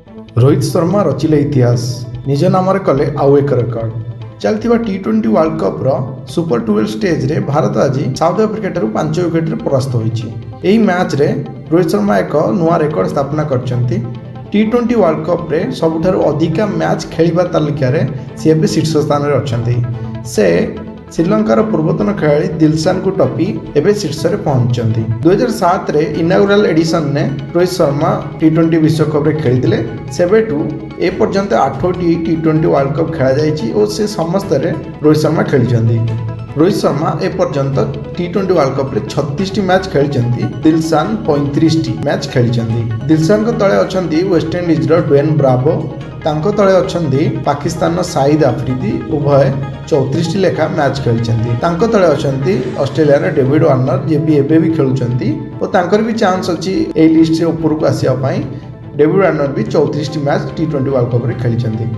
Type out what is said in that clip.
रोहित शर्मा रचिले इतिहास निज नाम कले आउ एक रेकर्ड। चलती T20 world cup super 12 stage रे भारत आज साउथ आफ्रिका ठारू 5 विकेट परास्त होई। मैच रे रोहित शर्मा एक नुआ रेकर्ड स्थापना करछंती। T20 वर्ल्ड कप रे सबुठारू अधिका मैच खेलिबा तालिका रे सी एबे शीर्ष स्थान रे अछंती। से श्रीलंकार पूर्वतन खेलाड़ी दिलशान को टपी एवं शीर्ष में पहुंचती। 2007 रे इनागुराल एडिशन ने रोहित शर्मा T20 विश्वकप रे खेली सेबेठू ए पर्यंत 8टी T20 वर्ल्ड कप खेला जाइछि और से समस्त रे रोहित शर्मा खेली। रोहित शर्मा ए पर्यंत T20 वर्ल्ड कप रे 36टी मैच खेली। दिलशान 35टी मैच खेली। दिलशान को तले अछंती वेस्टइंडीज रो ड्वेन ब्रावो, तांको तले अछंती पाकिस्तान शाहिद आफरीदी, उभय 34 लेखा मैच खेली। तांको तले अछंती ऑस्ट्रेलिया रे डेविड वार्नर जे भी एबे भी खेलुचंती और तांकर भी चांस अछि ए लिस्ट रे ऊपर को आसिया पई। डेविड वार्नर भी 34 मैच T20 वर्ल्ड कप रे खेली।